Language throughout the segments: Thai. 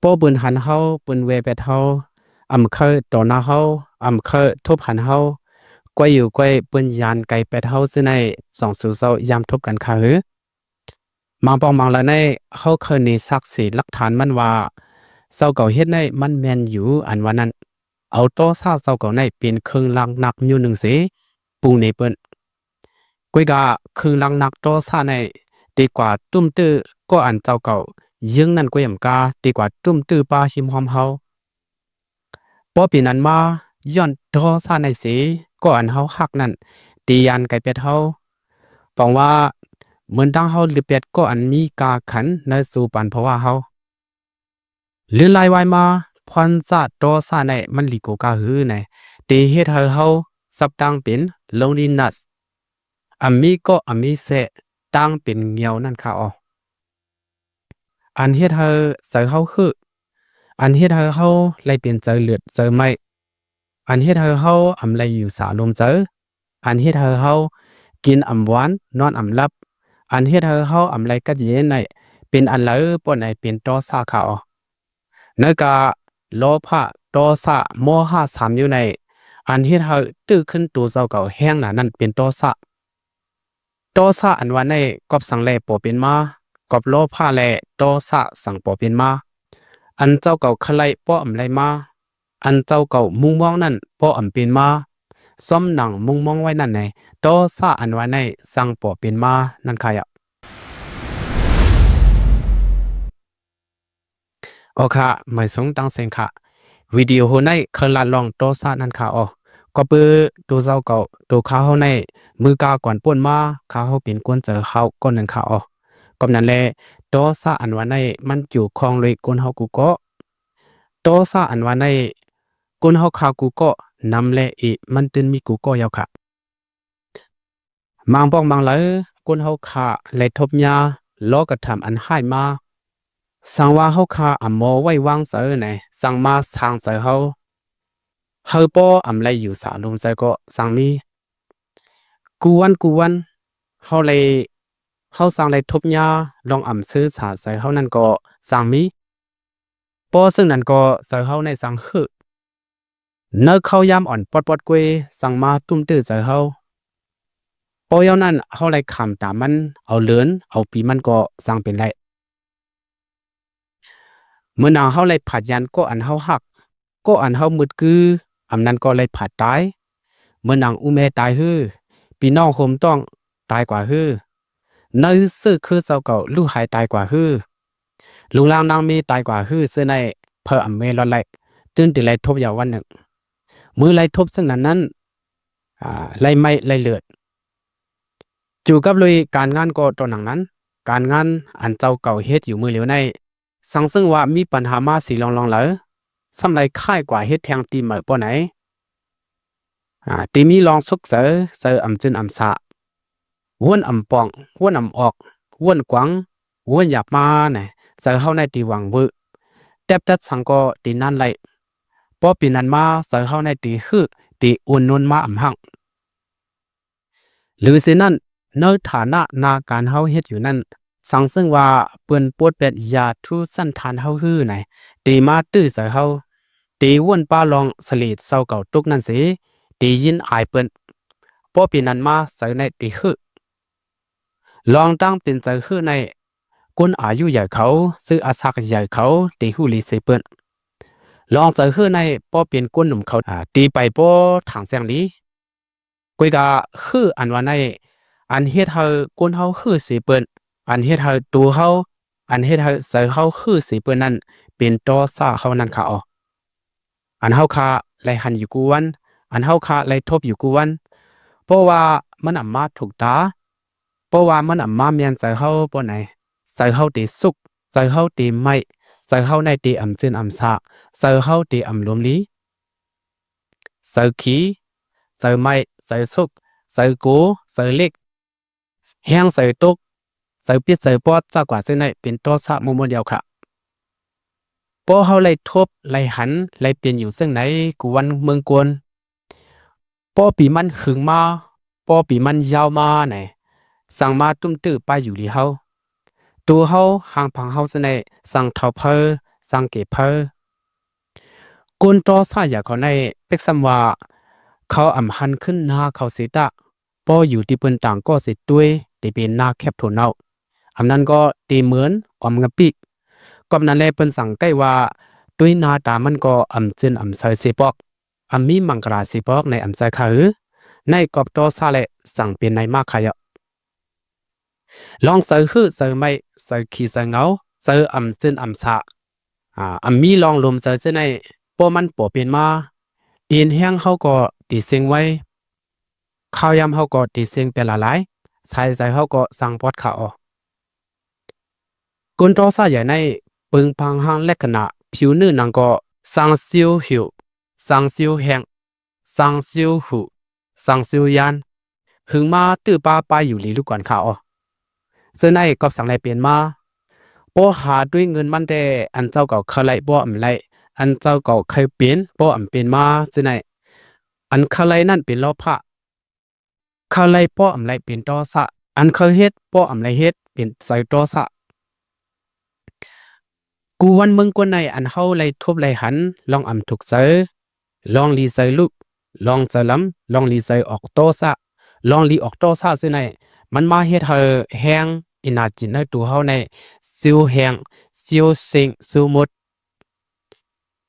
ป้อปืนหันเฮาปืนเวเปเฮาเคยต่อหน้าเฮาเคยทบหันเฮากวยอยู่กวยปืนยานไกเป็ดเฮาซึ่งในสองสู่เซายามทบกันค่ะหือมังปองมังละในเฮาเคยมีศักดิ์ศรีหลักฐานมันว่าเซาเก่าเฮ็ดในมันแม่นอยู่อันว่านั้นเอาโตซาเซาเก่าในเป็นเครื่องลังนักอยู่หนึ่งสิปูในเปิ้นกวยกะเครื่องลังนักโตซาในดีกว่าตุ้มตื้อก็อันเจ้าเก่ายังนั่นก็ยำกาดีกว่าตุ้มตื้อป้าชิมหอมเฮาพอปีนั้นมาย้อนโตซาในสิก็อันเฮาฮักนั่นตียันไก่เป็ดเฮาปองว่าเหมือนตั้งเฮาหรือเป็ดก็อันมีกาขันในสู่ปันเพราะว่าเฮาหรือลายวายมาพรจะโตซาในมันลิโกกาหือในตีเฮ็ดเฮาสับตังเป็นโลนินัสมีก็มีเสตั้งเป็นเงียวนั่นค่ะอ๋ออันเฮ็ดใส่เฮาคืออันเฮ็ดเฮาไล่เป็นเจอเลือดเจอไม่อันเฮ็ดเฮาไล่อยู่สาลมเจออันเฮ็ดเฮากินหวานนอนลับอันเฮ็ดเฮาไล่กัดเย็นในเป็นอันเลอปนในเป็นตอซาค่ะอ๋อเนกะโลภะตอซาโมหะสามอยู่ในอันเฮ็ดตื้อขึ้นตัวเจ้าเก่าแห้งหนานั่นเป็นตอซาอันว่าในกอบสังแลปอเป็นมากอบโลภะแลตอซาสังปอเป็นมาอันเจ้าเก่าคไลป้อไลมาอันเจ้าเก่ามุงมองนั่นป้อเป็นมาซ้อมหนังมุงมองไว้นั่นไงตอซาอันว่าในสังปอเป็นมานั่นค่ะอ่ะโอค่ะหมายสงตังเซงค่ะวิดีโอในเคลาลองตอซานั่นค่ะอ๋อก็เปือตัวเจ้าเก่าตัวเขาในมือกาก่อนป่นมาเขาเป็นกวนเจอเขาก้นหนึ่งค่ะอ๋อก็นั่นแหละตอซาอันว่าในมันอยู่คลองเลยกวนเฮากูก็ตอซาอันว่าในกวนเฮาคากูก็นำแลอีมันตึนมีกูก็ยาวค่ะมังป้องมังเลยกวนเฮาคาเลยทบยาล้อกระทำอันให้มาสังว่าเฮาคาอำโมไว้วางเสอไหนสังมาทางเสอเฮาป้อไลอยู่สาลมใจก็สังมีกูวันเฮาเลยเฮาสังเลยทบยาลองซื้อสาใส่เฮานั่นก็สังมีป้อซึ่งนั่นก็เสอเฮาในสังคือเนอเข้ายามอ่อนปอดกวยสังมาตุ้มตื้อใจเฮาปอยาวนั้นเฮาเลยขำตามมันเอาเลือนเอาปีมันก็สังเป็นไรเมื่อนางเฮาเลยผัดยันก็อันเฮาหักก็อันเฮามืดกือนั้นก็เลยผัดตายเมื่อนางอุเมตายฮือพี่น้องโฮมต้องตายกว่าฮือในซื่อคือเจ้าเก่าลูกหายตายกว่าฮือลุงลางนางมีตายกว่าฮือเสื้อในเพอเมรอนไลตื่นติไลทบยาววันหนึ่งมือไลทบซึ่งนั้นไลไม่ไลเลือดจู่กับลุยการงานก็ตอนหนังนั้นการงานอันเจ้าเก่าเฮ็ดอยู่มือเหลียวในสังซึ่งว่ามีปัญหามาสีลองเลยสำไรค่ายกว่าเฮ็ดแทงตีเหมือป้อไหนตีมีลองสุกเสอจึนสะว้วนปองว้วนออกว้วนกวางว้วนหยาบมาเนี่ยเสอเข้าในตีหวังวือแทบจัดสังก็ตีนั่นไหลพอปีนั้นมาเสอเข้าในตีคือตีอุ่นนนมาหังหรือสินั่นเนื้อฐานะนาการเฮาเฮ็ดอยู่นั่นสังซึ่งว่าเปิ้นปวดเป็ดยาทุสั้นทานเฮาฮื้อไหนตีมาตื้อเสอเฮาตีว้วนป้าลองสลีดเศร้าเก่าตุกนั่นสิตียินอายเปิ้นพอปีนั้นมาเสอในตีคือลองตั้งเป็นใจคือในกุนอายุใหญ่เขาซื้ออาศักใหญ่เขาตีหูลีเซเปิ้นลองใจคือในป้อเป็นกุนหนุ่มเขาตีไปป้อทางเสียงลีกุยกาคืออันว่าในอันเฮ็ดเฮากุนเฮาคือสิเปิ้นอันเฮ็ดเฮาตัวเฮาอันเฮ็ดเฮาใส่เฮาคือสิเปิ้นนั่นเป็นตอซาเฮานั่นค่ะอ๋ออันเฮาคาไลหันอยู่กูวันอันเฮาคาไลทบอยู่กูวันเพราะว่ามันมาถูกตาเพราะว่ามันมาเมียนใจเฮาป้อไหนใจเฮาตีสุกใจเฮาตีไม่ใจเฮาในตีจึนสะใจเฮาตีลมลีใจขี้ใจไม่ใจสุกใจกูใจเล็กแห้งใจตกใจปิดใจปอดจากกว่าเส้นในเป็นตัวสะมุมเดียวค่ะพอเฮาไล่ทบไล่หันไล่เปลี่ยนอยู่ซึ่งไหนกูวันเมืองกวนพอปีมันหึงมาพอปีมันยาวมาไหนสั่งมาตุ้มตื้อไปอยู่ลีเฮาตัวเฮาห่างพังเฮาเสนสังเท่าเพอ สังเกตเพอกุนโตซาอยากเขาในเป็กซัมว่าเขาอำหันขึ้นหน้าเขาสิตะพออยู่ที่เปิ้นต่างก็สิด้วยที่เป็นหน้าแคบโทนเอาอำนั้นก็ตีเหมือนอมกะปิก็นั้นแลเปิ้นสั่งใกล้ว่าด้วยหน้าตามันก็อำจินอำเซยสิปอกอำมีมังกราสิปอกในอำเซยเขาในกอบโตซาเลสั่งเป็นในมากขยะลองเซอฮื้อเซอไม่เซอขี้เซอเงาเซออำจินอำสะอำมีลองลมเซอเจในปอมันปอเป็นมาอินแห้งเขาก็ตีเสียงไว้ข้าวยำเขาก็ตีเสียงเป็นละลายใส่ใจเขาก็สั่งปอดเขากุนโตซาใหญ่ในปึงพังหางเล็กขณะผิวเนื้อนังก็สังซิวหิวสังซิวแห้งสังซิวหูสังซิวยันหึงมาตื้อป้าไปอยู่ลีลูกก่อนเขาซึ่งในก็สั่งไรเปลี่ยนมาปอหาด้วยเงินมันแต่อันเจ้าเก่าเคยไล่บ่อำไรอันเจ้าเก่าเคยเปลี่ยนบ่อำเป็นมาซึ่งในอันเคยไล่นั่นเป็นล้อพระเคยไล่บ่อำไรเป็นตอสะอันเคยเฮ็ดบ่อำไรเฮ็ดเป็นใส่ตอสะกูวันเมืองกวนในอันเฮาไล่ทุบไล่หันลองอำถูกเซอลองลีเซอลูกลองเซอลำลองลีเซอออกโตสะลองลีออกโตสะซึ่งในมันมาเฮ็ดเฮาแห้งอินาจินในตัวเฮาในซิวแห้งซิวเซ็งซิวหมด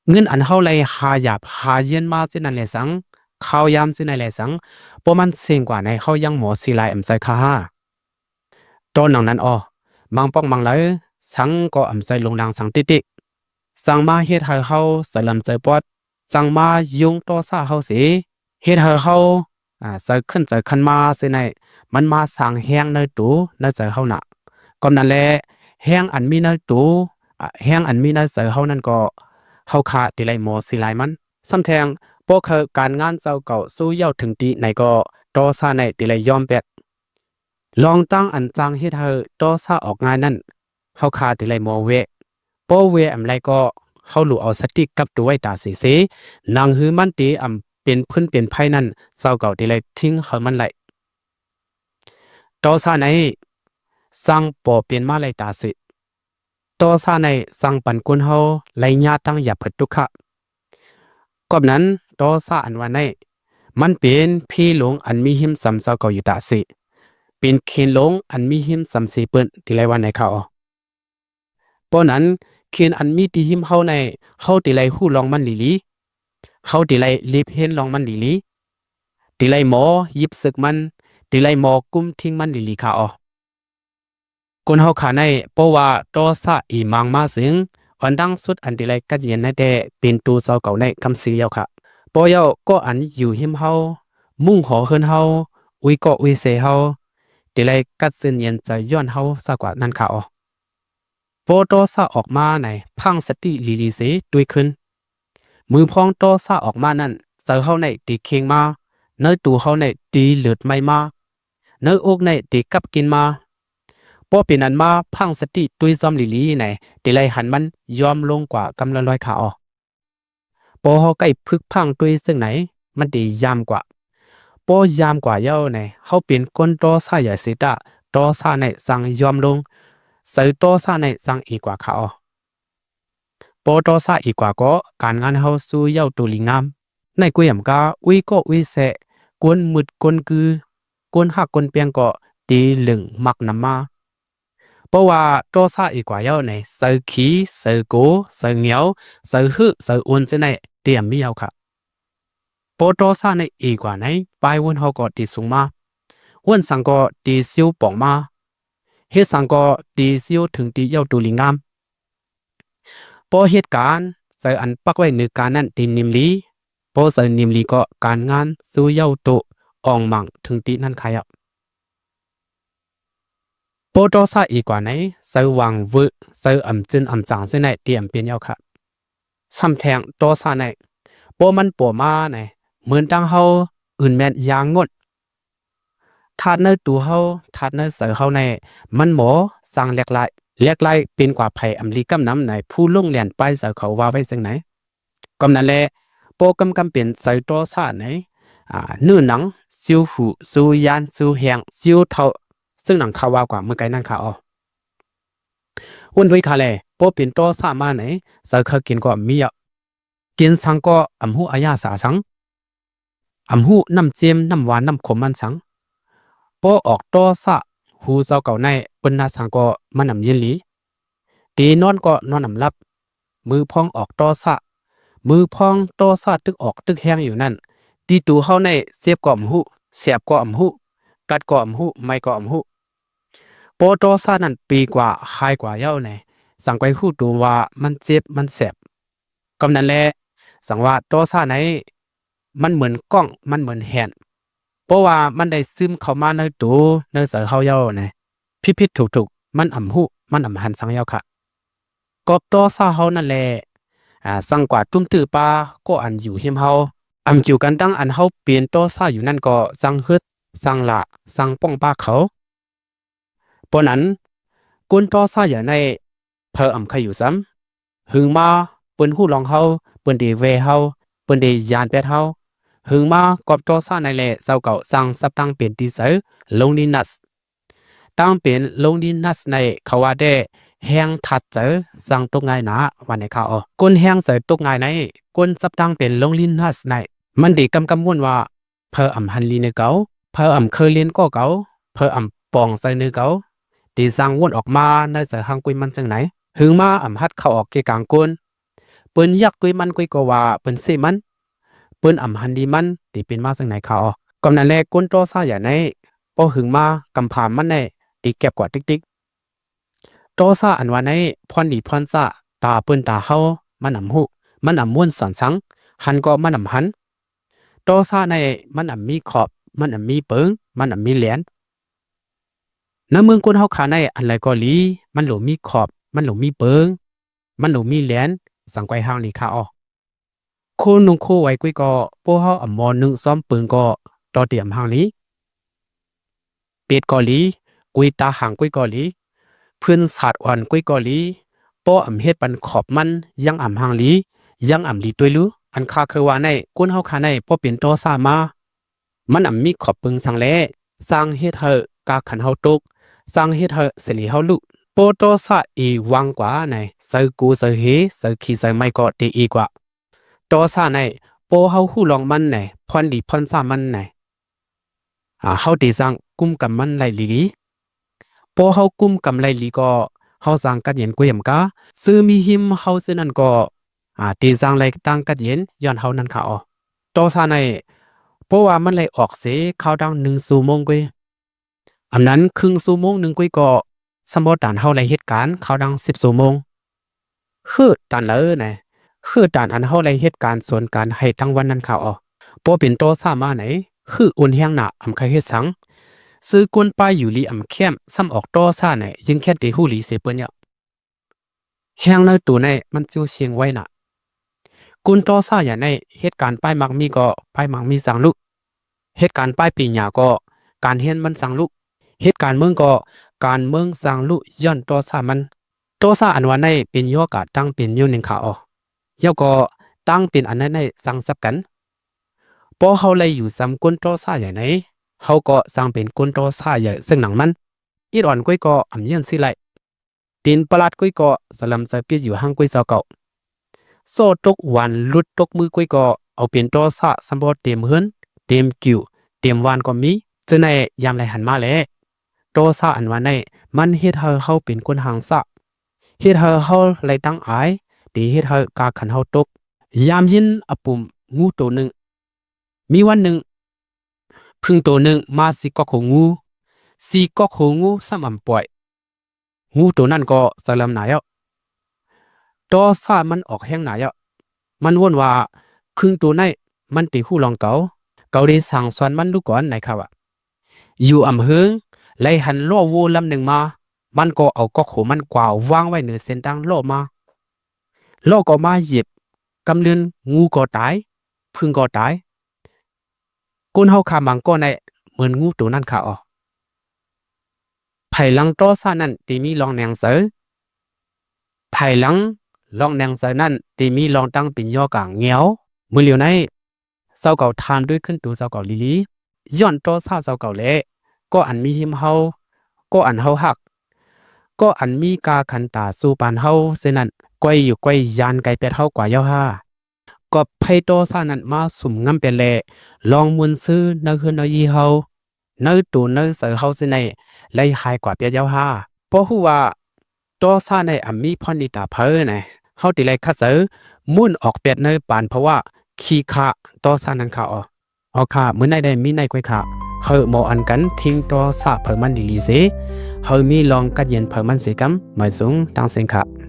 เงินอันเฮาไล่หาหยาบหาเย็นมาซึ่งนั่นแหละสังข้าวยามซึ่งนั่นแหละสังบ่มันเซ็งกว่าในเฮายังหมอสิไลอำไสคาฮาตอนนั้นอ้อบางป้องบางไหลสังก็อำไสลงดังสังติติสังมาเฮ็ดให้เฮาสลัมใจปอดสังมายุงต่อซาเฮาสิเฮ็ดให้เฮาใส่ขึ้นใจคันมาสิในมันมาสั่งแห้งในตูในใจเฮาน่ะก็นั่นแหละแห้งอันมีในตูแห้งอันมีในใจเฮานั่นก็เฮาขาติไลหมอสิไลมันซ้ำแทงพวกเขาการงานเจ้าเก่าสู้เย้าถึงตีไหนก็ต่อซาในติไลยอมแปดลองตั้งอันจังเฮ็ดให้ต่อซาออกงานนั่นเฮาขาติไลหมอเวปอเวอำไรก็เฮาหลูเอาสติกับตัวไว้ตาสิเสนางหือมันตีเป็นพื้นเป็นไผนั่นเจ้าเก่าติไลทิ้งเฮามันไหลต่อซาในสร้างปอเป็นมาไหลตาสิต่อซาในสร้างปันกุนเฮาไหลญาตั้งอย่าเพิดทุกขะกอบนั้นต่อซาอันว่าในมันเป็นพี่หลวงอันมีหิมสำเจ้าเก่าอยู่ตาสิเป็นเคนหลงอันมีหิมสำสีเปิ้นติไลวันในเขาปอนั้นเคนอันมีตีหิมเฮาในเฮาติไลฮู้ลองมันลีลีเฮาติไลลีบเห็นลองมันลีลีติไลหมอยิบศึกมันติไลหมอกุมทิ้งมันลีลีค่ะคนเฮาขาในเพราะว่าตอซะอีมังมาสิงอันดังสุดอันติไลกัดเย็นในแต่เป็นตูเจ้าเก่าในคำสีเยาค่ะปอยาก็อันอยู่หิมเฮามุ่งหอเฮินเฮาอุยก็อุยเสเฮาติไลกัดสินเย็นใจย้อนเฮาซะกว่านั้นค่ะโฟโตซาออกมาในพังสติลีลีเสด้วยขึ้นมือพองโตซาออกมานั่นเจอเขาในตีเคียงมาเนื้อตูเขาในตีเลือดไม่มาเนื้ออกในตีกับกินมาพอเป็นอันมาพังสติด้วยซอมลีลีในตีไลหันมันยอมลงกว่ากำลังลอยขาพอเขาใกล้พึกพังด้วยซึ่งไหนมันตียามกว่าพอยามกว่าเย้าในเขาเป็นก้นโตซาใหญ่สิตาโตซาในสั่งยอมลงใส่โตซาในสั่งอีกกว่าเขาปอตอซาอีกกว่าก็การงานเฮาสู้เย้าตุลิงามในกุยำกาอุยก็อุยแสกวนมึดกวนคือกวนหักกวนเปียงก็ตีลึงมักนำมาเพราะว่าตอซาอีกกว่าเย้าในเซอขี้เซอโกเซอเหงียวเซอฮึเซออ้วนจะในเตรียมมีเย้าค่ะปอตอซาในอีกกว่าในปลายวนเฮาก็ตีสูงมาวนสังก็ตีซิวป่องมาเฮ็ดสังก็ตีซิวถึงตีเย้าตุลิงามพอเหตุการณ์เจออันปักไว้ในการนั้นตีนิมลีพอเจอนิมลีก็การงานสู้เย้าโตอองมังถึงตีนั่นขยับโปโตซาอีกว่าไหนเจอวังวึเจอจินจางเส้นไหนเตรียมเป็นเย้าค่ะซ้ำแทงโตซาไหนปอมันปัวมาไหนเหมือนตั้งเฮาอื่นแม่นยางงดทาดเนื้อตัวเฮาทาดเนื้อเสือเฮาในมันหมอสั่งแหลกไล่เป็นกว่าไผอำลีกำน้ำไหนผู้ลงเรียนไปเสือเขาว่าไว้จังไหนกำนั้นแหละโปกำเป็นใส่ตัวซาไหนเนื้อหนังซิวหูซิวยานซิวแหงซิวเทาซึ่งหนังเขาว่ากว่าเมื่อไกลนั่นค่ะวุ่นไว้ค่ะแล พอเป็นตัวสามาไหนสักเขากินก็มีอ่ะกินสังก็อำหูอายาสาสังอำหูน้ำเจียมน้ำหวานน้ำขมมันสังพอออกตัวสะหูเจ้าเก่าในเปิ้นนาสังก็มันอำเย็นหลีตีนอนก็นอนอำลับมือพองออกตัวสะมือพองตัวสะตึกออกตึกแห้งอยู่นั่นตีตูเข้าในเสียบก็อำหูเสียบก็อำหูกัดก็อำหูไม่ก็อำหูพอตัวสะนั่นปีกว่าหายกว่าเย้าในสังไกหูตัวว่ามันเจ็บมันแสบกำนั้นแหละสังว่าตัวสะไหนมันเหมือนกล้องมันเหมือนแหนเพราะว่ามันได้ซึมเข้ามาในตัวในเสือเฮาเย้าในพิษถูกๆมันอำหูมันอำหันสังเย้าค่ะกอบตัวสะเฮานั่นแหละสังกว่าตุ้มตื้อปาก็อันอยู่เฮียมเฮาอำจิวกันตั้งอันเฮาเปลี่ยนตัวสะอยู่นั่นก็สังฮึดสังละสังป้องป้าเขาเพราะนั้นกุนตัวสะอย่างในเพออำใครอยู่ซ้ำหึงมาเปิ้นฮู้ลองเฮาเปิ้นได้เวเฮาเปิ้นได้ยานแปดเฮาหึงมากอบตัวสะในแลเจ้าเก่าสังสับตั้งเป็นที่เสือลงนินัสตั้งเป็นลงนินัสในเขาว่าได้แหงทัดเจอสังตกง่ายนะวันในข่าวก้นแหงเสือตกง่ายในก้นสับตั้งเป็นลงลินัสในมันดีกำม่วนว่าเพออำหันลีในเก่าเพออำเคยเรียนก็เก่าเพออำปองใส่ในเก่าตีสังวนออกมาในเสือหางกุยมันจังไหนหึงมาอำฮัดเข้าออกเกกลางก้นเปิ้นยักกุยมันกุยก็ว่าเปิ้นเสมันเปิ้นอำหันดีมันตีเป็นมาจังไหนข่าวกำนั้นแลก้นโตซาอย่าในพอหึงมากำผามันในตีเก็บกว่าติ๊กโตซาอันว่าในพรดีพรซาตาเปิ้นตาเฮามันอำหูมันอำม่วนสอนสังหันก็มันอำหันโตซาในมันอำมีขอบมันอำมีเปิงมันอำมีเหรียญในเมืองคนเฮาขาในอันไรก็ลีมันหลมีขอบมันหลมีเปิงมันหลมีเหรียญสังไกหางลีค่ะโคนุงโคไว้กุ้ยก็พวกเฮาอำมอนึงซ้อมปืนก็ต่อเตรียมหางลีเป็ดก็ลีกุ้ยตาหางกุ้ยก็ลีเพื่อนศาสตร์อ่อนกุ้ยก็ลีป้ออำเฮ็ดปันขอบมันยังอำหางลียังอำลีด้วยรู้อันคาคือว่าในก้นเฮาคาในป้อเป็นต่อซามามันอำมีขอบปึงสังแลสร้างเฮ็ดเฮอกาขันเฮาตกสร้างเฮ็ดเฮสิริเฮาลุโปโตซาอีวังกว่าในเซอกูเซอเฮเซอขีเซอไม่ก็ดีอีกว่าโตซาในโปเฮาฮู้ลองมันในพรดีพรซามันในเฮาตีสังกุมกับมันไหลลีโปเฮากุมกำไรลีก็เฮาสังกัดเย็นกุยมกาซื้อมีหิมเฮาซื้อนั่นก็ตีสังไหลตั้งกัดเย็นย้อนเฮานั่นค่ะโตซาในเพราะว่ามันไหลออกเสเข้าดัง1 ชั่วโมงกุยอันนั้นครึ่งชั่วโมง1กุยก็สมบูรณ์ตานเฮาไหลเหตุการณ์เข้าดัง10 ชั่วโมงคือตานเลยนะคือตานอันเฮาไหลเหตุการณ์ส่วนการให้ทั้งวันนั้นค่ะบ่เป็นโตซามาไหนคืออุ่นแฮงหนาอำใครเฮ็ดสังซื้อกวนป้ายอยู่ลีอำเข้มซ้ำออกโตซาไหนยังแค่ตีหูลีเสเปิ้นเนี่ยแฮงในตัวในมันจิวเสียงไว้น่ะกุนโตซาอย่างในเหตุการณ์ป้ายมักมีก็ป้ายมักมีสังลุเหตุการณ์ป้ายปีหญ้าก็การเฮียนมันสังลุเหตุการณ์เมืองก็การเมืองสังลุย้อนโตซามันโตซาอันว่าในเป็นโยกะตั้งเป็นอยู่หนึ่งค่ะเจ้าก็ตั้งเป็นอันนั้นในสังสับกันพอเขาเลยอยู่ซ้ำกุนโตซาอย่างไหนเขาก็สร้างเป็นกุนโตซาอย่างซึ่งหนังมันอีดอ่อนก้อยก็อำเยี่ยนสิไลตีนประหลาดก้อยก็สลัมจะเปียอยู่ห้างก้อยเจ้าเก่าโซ่ตกวันลุดตกมือก้อยก็เอาเป็นโตซาสมบูรณ์เต็มเฮือนเต็มกิวเต็มวันก็มีจะในยามไรหันมาแล้วโตซาอันว่าในมันเฮ็ดให้เฮาเป็นคนหางซะเฮ็ดให้เฮาไหลตั้งอายตีเฮ็ดให้กาขันเฮาตกยามยินอปุ่มงูตัวหนึ่งมีวันหนึ่งพึ่งตัวหนึ่งมาสิกอกของงูสีกอกของงูซ้ำอำป่วยงูตัวนั้นก็สลัมหนายอ่ะตอซามันออกแห้งหนายอ่ะมันวนว่าพึ่งตัวไหนมันตีหูลองเกาได้สั่งสอนมันดูก่อนไหนครับอยู่อำเฮงไล่หันล่อวัวลำหนึ่งมามันก็เอากอกของมันกว่าวางไว้เหนือเส้นทางล่อมาล่อก็มาเหยียบกำเลือนงูก็ตายพึ่งก็ตายก้นเฮาขามังก็ในเหมือนงูตัวนั้นค่ะไผ่หลังโตซานั่นตีมีลองแนงเสือไผ่หลังลองแนงเสือนั่นตีมีลองตั้งเป็นย่อกางเงียวมือเหลียวในเจ้าเก่าทานด้วยขึ้นตัวเจ้าเก่าลีลีย้อนโตซาเจ้าเก่าเละก็อันมีหิมเฮาก็อันเฮาหัก ก็อันมีกาคันตาสู้ปานเฮาเสนั้นก้อยอยู่ก้อยยานไกลเป็ดเฮากว่าเย้าห้าก็ไผโตซานั้นมาสุ่มงำเป็นแลลองมุนซื้อในคืนในยีเฮาในตูในเสือเฮาสิในไล่หายกว่าเปียเย้าห้าเพราะฮู้ว่าโตซาในอันมีพรนิตาเพ้อนะเฮาติไลคัดเสือมุ่นออกเป็ดในปานเพราะว่าขี้ขะโตซานั้นค่ะอ๋อค่ะมื้อในได้มีในก้อยค่ะเฮาหมออันกันทิ้งโตซาเพิ่มมันดีๆเสเฮามีลองกัดเย็นเพิ่มมันสิกำหมายสูงตังเซงค่ะ